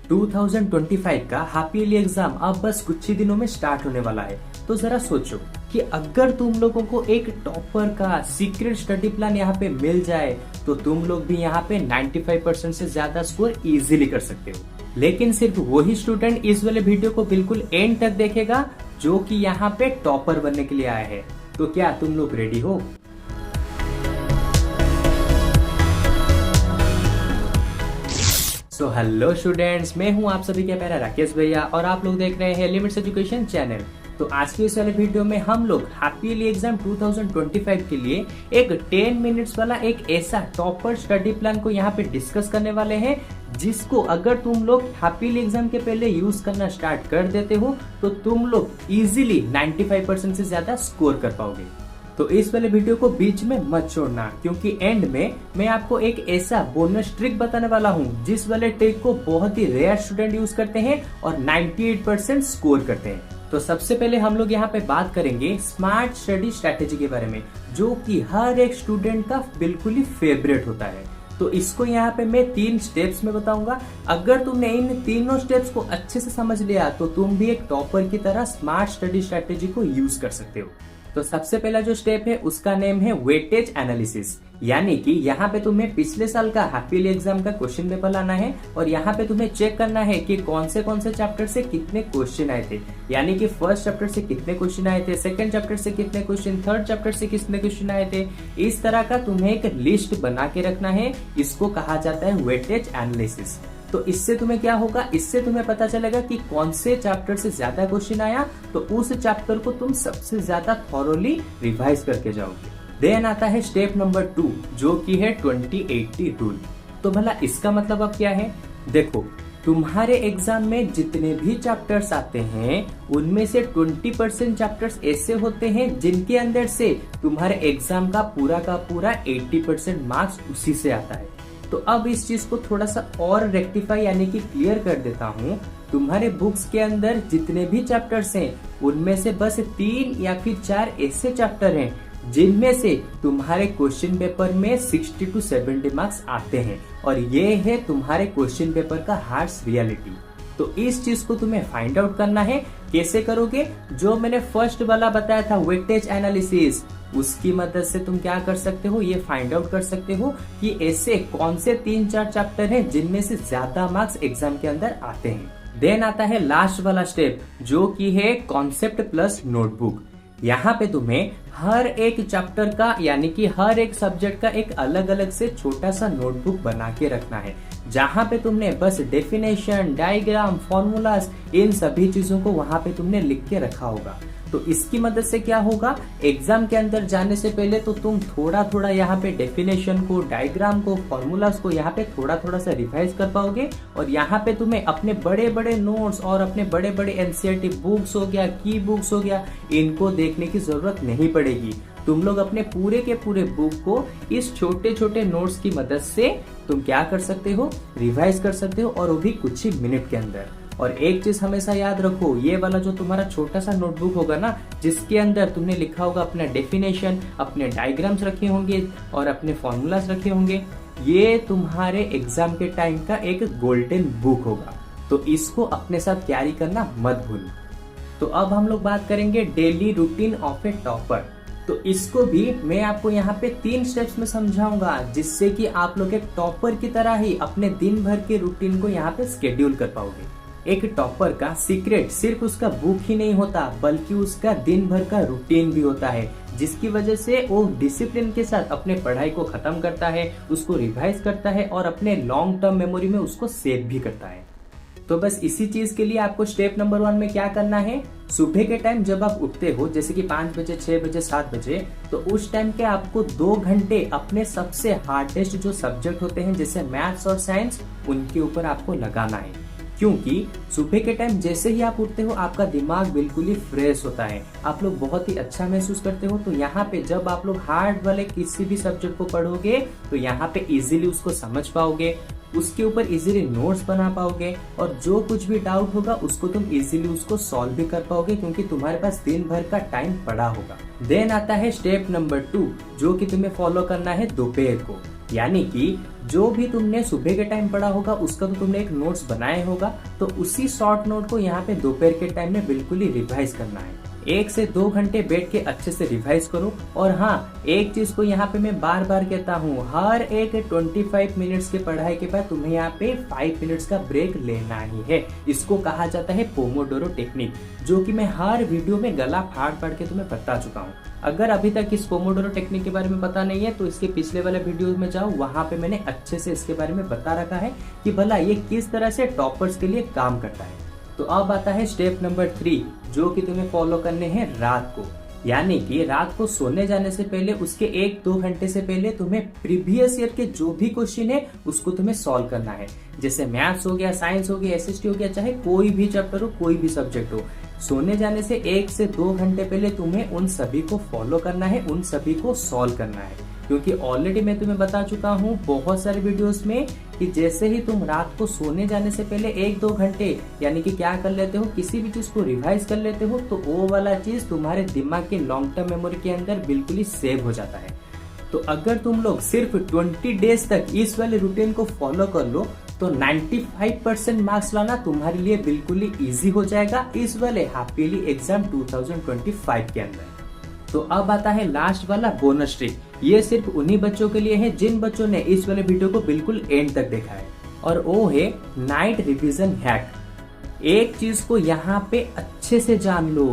2025 का half yearly exam अब बस कुछ ही दिनों में स्टार्ट होने वाला है। तो जरा सोचो कि अगर तुम लोगों को एक टॉपर का सीक्रेट स्टडी प्लान यहाँ पे मिल जाए तो तुम लोग भी यहाँ पे 95% से ज्यादा स्कोर इजीली कर सकते हो। लेकिन सिर्फ वही स्टूडेंट इस वाले वीडियो को बिल्कुल एंड तक देखेगा जो कि यहाँ पे टॉपर बनने के लिए आया है। तो क्या तुम लोग रेडी हो? सो हेलो स्टूडेंट्स, मैं हूं आप सभी के प्यारा राकेश भैया और आप लोग देख रहे हैं लिमिट्स एजुकेशन चैनल। तो आज के इस वाले वीडियो में हम लोग हाफ ईयरली एग्जाम 2025 के लिए एक 10 मिनट्स वाला एक ऐसा टॉपर स्टडी प्लान को यहाँ पे डिस्कस करने वाले हैं, जिसको अगर तुम लोग हाफ ईयरली एग्जाम के पहले यूज करना स्टार्ट कर देते हो तो तुम लोग इजीली 95% से ज्यादा स्कोर कर पाओगे। तो इस वाले वीडियो को बीच में मत छोड़ना, क्योंकि एंड में मैं आपको एक ऐसा बोनस ट्रिक बताने वाला हूँ जिस वाले ट्रिक को बहुत ही रेयर स्टूडेंट यूज करते हैं और 98% स्कोर करते हैं। तो सबसे पहले हम लोग यहाँ पे बात करेंगे स्मार्ट स्टडी स्ट्रेटेजी के बारे में, जो कि हर एक स्टूडेंट का बिल्कुल ही फेवरेट होता है। तो इसको यहाँ पे मैं 3 स्टेप्स में बताऊंगा। अगर तुमने इन तीनों स्टेप्स को अच्छे से समझ लिया तो तुम भी एक टॉपर की तरह स्मार्ट स्टडी स्ट्रेटेजी को यूज कर सकते हो। तो सबसे पहला जो स्टेप है उसका नेम है वेटेज एनालिसिस, यानी कि यहाँ पे तुम्हें पिछले साल का हाफ ईयरली एग्जाम का क्वेश्चन पेपर लाना है और यहाँ पे तुम्हें चेक करना है कि कौन से चैप्टर से कितने क्वेश्चन आए थे, यानी कि फर्स्ट चैप्टर से कितने क्वेश्चन आए थे, सेकंड चैप्टर से कितने क्वेश्चन, थर्ड चैप्टर से कितने क्वेश्चन आए थे। इस तरह का तुम्हें एक लिस्ट बना के रखना है। इसको कहा जाता है वेटेज एनालिसिस। तो इससे तुम्हें क्या होगा, इससे तुम्हें पता चलेगा कि कौन से चैप्टर से ज्यादा क्वेश्चन आया, तो उस चैप्टर को तुम सबसे ज्यादा थॉरोली रिवाइज करके जाओगे। देन आता है स्टेप नंबर 2, जो कि है 20-80 रूल। तो भला इसका मतलब अब क्या है? देखो, तुम्हारे एग्जाम में जितने भी चैप्टर्स आते हैं उनमें से 20% चैप्टर्स ऐसे होते हैं जिनके अंदर से तुम्हारे एग्जाम का पूरा 80% मार्क्स उसी से आता है। तो अब इस चीज को थोड़ा सा और रेक्टिफाई यानी कि क्लियर कर देता हूँ। तुम्हारे बुक्स के अंदर जितने भी चैप्टर्स हैं उनमें से बस 3 या फिर 4 ऐसे चैप्टर हैं जिनमें से तुम्हारे क्वेश्चन पेपर में 60 to 70 मार्क्स आते हैं, और ये है तुम्हारे क्वेश्चन पेपर का हार्श रियलिटी। तो इस चीज को तुम्हें फाइंड आउट करना है। कैसे करोगे? जो मैंने फर्स्ट वाला बताया था वेटेज एनालिसिस, उसकी मदद से तुम क्या कर सकते हो, ये फाइंड आउट कर सकते हो कि ऐसे कौन से 3-4 चैप्टर हैं जिनमें से ज्यादा मार्क्स एग्जाम के अंदर आते हैं। देन आता है लास्ट वाला स्टेप, जो कि है कॉन्सेप्ट प्लस नोटबुक। यहाँ पे तुम्हें हर एक चैप्टर का यानी कि हर एक सब्जेक्ट का एक अलग अलग से छोटा सा नोटबुक बना के रखना है, जहाँ पे तुमने बस डेफिनेशन, डायग्राम, फॉर्मूलाज, इन सभी चीजों को वहां पे तुमने लिख के रखा होगा। तो इसकी मदद से क्या होगा, एग्जाम के अंदर जाने से पहले तो तुम थोड़ा यहाँ पे डेफिनेशन को, डायग्राम को, फॉर्मूलाज को यहाँ पे थोड़ा सा रिवाइज कर पाओगे, और यहाँ पे तुम्हें अपने बड़े नोट्स और अपने बड़े एनसीईआरटी बुक्स हो गया, की बुक्स हो गया, इनको देखने की जरूरत नहीं पड़ेगी। तुम लोग अपने पूरे के पूरे बुक को इस छोटे नोट्स की मदद से तुम क्या कर सकते हो, रिवाइज कर सकते हो, और वो भी कुछ ही मिनट के अंदर। और एक चीज हमेशा याद रखो, ये वाला जो तुम्हारा छोटा सा नोटबुक होगा ना, जिसके अंदर तुमने लिखा होगा अपना डेफिनेशन, अपने डायग्राम्स रखे होंगे और अपने फॉर्मूलाज रखे होंगे, ये तुम्हारे एग्जाम के टाइम का एक गोल्डन बुक होगा। तो इसको अपने साथ कैरी करना मत भूलो। तो अब हम लोग बात करेंगे daily routine of A topper. तो इसको भी मैं आपको यहाँ पे 3 स्टेप्स में समझाऊंगा, जिससे कि आप लोग एक टॉपर की तरह ही अपने दिन भर के रूटीन को यहाँ पे स्केड्यूल कर पाओगे। एक टॉपर का सीक्रेट सिर्फ उसका बुक ही नहीं होता, बल्कि उसका दिन भर का रूटीन भी होता है, जिसकी वजह से वो डिसिप्लिन के साथ अपने पढ़ाई को खत्म करता है, उसको रिवाइज करता है और अपने लॉन्ग टर्म मेमोरी में उसको सेव भी करता है। तो बस इसी चीज के लिए आपको स्टेप नंबर 1 में क्या करना है, सुबह के टाइम जब आप उठते हो, जैसे कि 5 बजे, 6 बजे, 7 बजे, तो उस टाइम के आपको 2 घंटे अपने सबसे हार्डेस्ट जो सब्जेक्ट होते हैं जैसे मैथ्स और साइंस, उनके ऊपर आपको लगाना है। क्योंकि सुबह के टाइम जैसे ही आप उठते हो आपका दिमाग बिल्कुल ही फ्रेश होता है, आप लोग बहुत ही अच्छा महसूस करते हो। तो यहाँ पे जब आप लोग हार्ड वाले किसी भी सब्जेक्ट को पढ़ोगे तो यहाँ पे इजीली उसको समझ पाओगे, उसके ऊपर इजीली नोट्स बना पाओगे, और जो कुछ भी डाउट होगा उसको तुम इजीली उसको सॉल्व भी कर पाओगे, क्योंकि तुम्हारे पास दिन भर का टाइम पड़ा होगा। देन आता है स्टेप नंबर 2, जो कि तुम्हें फॉलो करना है दोपहर को। यानी कि जो भी तुमने सुबह के टाइम पढ़ा होगा उसका तो तुमने एक नोट्स बनाया होगा, तो उसी शॉर्ट नोट को यहाँ पे दोपहर के टाइम में बिल्कुल ही रिवाइज करना है। 1 से 2 घंटे बैठ के अच्छे से रिवाइज करो। और हाँ, एक चीज को यहाँ पे मैं बार बार कहता हूँ, हर एक 25 मिनट्स के पढ़ाई के बाद तुम्हें यहाँ पे 5 मिनट्स का ब्रेक लेना ही है। इसको कहा जाता है पोमोडोरो टेक्निक, जो कि मैं हर वीडियो में गला फाड़ फाड़ के तुम्हें बता चुका हूँ। अगर अभी तक इस पोमोडोरो टेक्निक के बारे में पता नहीं है तो इसके पिछले वाले वीडियो में जाओ, वहां पे मैंने अच्छे से इसके बारे में बता रखा है कि भला ये किस तरह से टॉपर्स के लिए काम करता है। तो अब आता है स्टेप नंबर 3, जो कि तुम्हें फॉलो करने हैं रात को। यानी कि रात को सोने जाने से पहले उसके 1-2 घंटे से पहले तुम्हें प्रीवियस ईयर के जो भी क्वेश्चन है उसको तुम्हें सॉल्व करना है। जैसे मैथ्स हो गया, साइंस हो गया, एसएसटी हो गया, चाहे कोई भी चैप्टर हो, कोई भी सब्जेक्ट हो, सोने जाने से 1 से 2 घंटे पहले तुम्हें उन सभी को फॉलो करना है, उन सभी को सॉल्व करना है। क्योंकि ऑलरेडी मैं तुम्हें बता चुका हूँ बहुत सारे वीडियोस में कि जैसे ही तुम रात को सोने जाने से पहले 1-2 घंटे यानी कि क्या कर लेते हो, किसी भी चीज को रिवाइज कर लेते हो, तो वो वाला चीज तुम्हारे दिमाग के लॉन्ग टर्म मेमोरी के अंदर बिल्कुल ही सेव हो जाता है। तो अगर तुम लोग सिर्फ 20 डेज तक इस वाले रूटीन को फॉलो कर लो तो 95% मार्क्स लाना तुम्हारे लिए बिल्कुल ही इजी हो जाएगा इस वाले हाफियरली एग्जाम 2025 के अंदर। तो अब आता है लास्ट वाला बोनस ट्रिक। ये सिर्फ उन्हीं बच्चों के लिए है जिन बच्चों ने इस वाले वीडियो को बिल्कुल एंड तक देखा है, और वो है नाइट रिवीजन हैक। एक चीज को यहाँ पे अच्छे से जान लो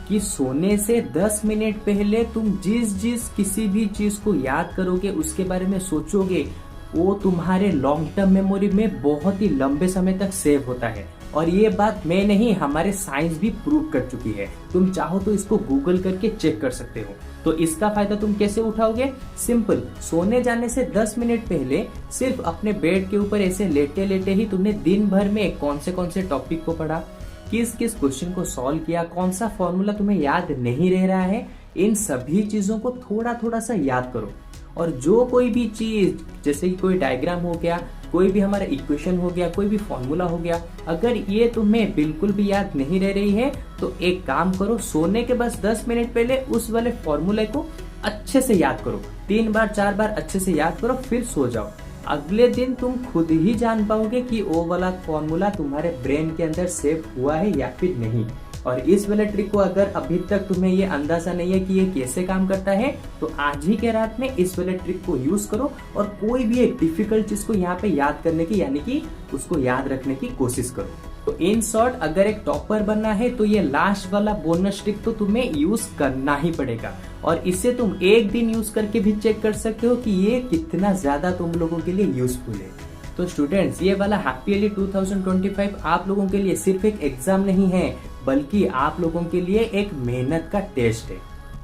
कि सोने से 10 मिनट पहले तुम जिस किसी भी चीज को याद करोगे, उसके बारे में सोचोगे, वो तुम्हारे लॉन्ग टर्म मेमोरी में बहुत ही लंबे समय तक सेव होता है। और ये बात मैं नहीं, हमारे साइंस भी प्रूव कर चुकी है। तुम चाहो तो इसको गूगल करके चेक कर सकते हो। तो इसका फायदा तुम कैसे उठाओगे? सिंपल, सोने जाने से 10 मिनट पहले सिर्फ अपने बेड के ऊपर ऐसे लेटे लेटे ही तुमने दिन भर में कौन से टॉपिक को पढ़ा, किस क्वेश्चन को सॉल्व किया, कौन सा फॉर्मूला तुम्हें याद नहीं रह रहा है, इन सभी चीजों को थोड़ा सा याद करो। और जो कोई भी चीज, जैसे कि कोई डायग्राम हो गया, कोई भी हमारा इक्वेशन हो गया, कोई भी फॉर्मूला हो गया, अगर ये तुम्हें बिल्कुल भी याद नहीं रह रही है तो एक काम करो, सोने के बस 10 मिनट पहले उस वाले फॉर्मूले को अच्छे से याद करो, 3 बार 4 बार अच्छे से याद करो, फिर सो जाओ। अगले दिन तुम खुद ही जान पाओगे कि वो वाला फॉर्मूला तुम्हारे ब्रेन के अंदर सेव हुआ है या फिर नहीं। और इस वाले ट्रिक को अगर अभी तक तुम्हें ये अंदाजा नहीं है कि ये कैसे काम करता है, तो आज ही के रात में इस वाले ट्रिक को यूज करो और कोई भी एक डिफिकल्ट चीज को यहाँ पे याद करने की यानी कि उसको याद रखने की कोशिश करो। तो इन शॉर्ट, अगर एक टॉपर बनना है तो ये लास्ट वाला बोनस ट्रिक तो तुम्हें यूज करना ही पड़ेगा। और इसे तुम एक दिन यूज करके भी चेक कर सकते हो कि ये कितना ज्यादा तुम लोगों के लिए यूजफुल है। तो स्टूडेंट्स, ये वाला हाफियरली 2025 आप लोगों के लिए सिर्फ एक एग्जाम नहीं है, बल्कि आप लोगों के लिए एक मेहनत का टेस्ट है।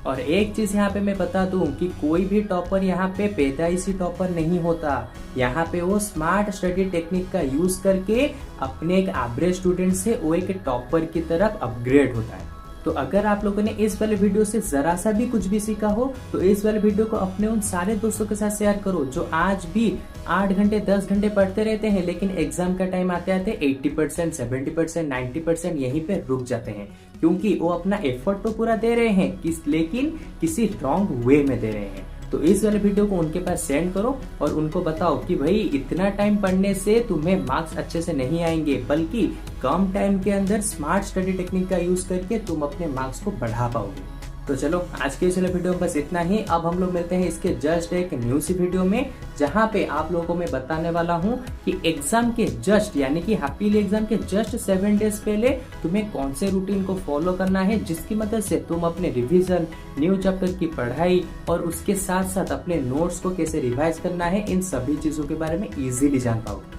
और एक चीज यहाँ पे मैं बता दूं कि कोई भी टॉपर यहाँ पे पैदाइशी टॉपर नहीं होता। यहाँ पे वो स्मार्ट स्टडी टेक्निक का यूज करके अपने एक एवरेज स्टूडेंट से वो एक टॉपर की तरफ अपग्रेड होता है। तो अगर आप लोगों ने इस वाले वीडियो से जरा सा भी कुछ भी सीखा हो तो इस वाले वीडियो को अपने उन सारे दोस्तों के साथ शेयर करो जो आज भी 8 घंटे 10 घंटे पढ़ते रहते हैं, लेकिन एग्जाम का टाइम आते आते 80%, 70%, 90% यहीं पे रुक जाते हैं, क्योंकि वो अपना एफर्ट तो पूरा दे रहे हैं लेकिन किसी रॉन्ग वे में दे रहे हैं। तो इस वाले वीडियो को उनके पास सेंड करो और उनको बताओ कि भाई इतना टाइम पढ़ने से तुम्हें मार्क्स अच्छे से नहीं आएंगे, बल्कि कम टाइम के अंदर स्मार्ट स्टडी टेक्निक का यूज करके तुम अपने मार्क्स को बढ़ा पाओगे। तो चलो, आज के इस वीडियो में बस इतना ही। अब हम लोग मिलते हैं इसके जस्ट एक न्यू सी वीडियो में, जहां पे आप लोगों को मैं बताने वाला हूं कि एग्जाम के जस्ट यानी कि हाफियरली एग्जाम के जस्ट 7 डेज पहले तुम्हें कौन से रूटीन को फॉलो करना है, जिसकी मदद से तुम अपने रिवीजन, न्यू चैप्टर की पढ़ाई और उसके साथ साथ अपने नोट्स को कैसे रिवाइज करना है, इन सभी चीजों के बारे में इजीली जान पाओगे।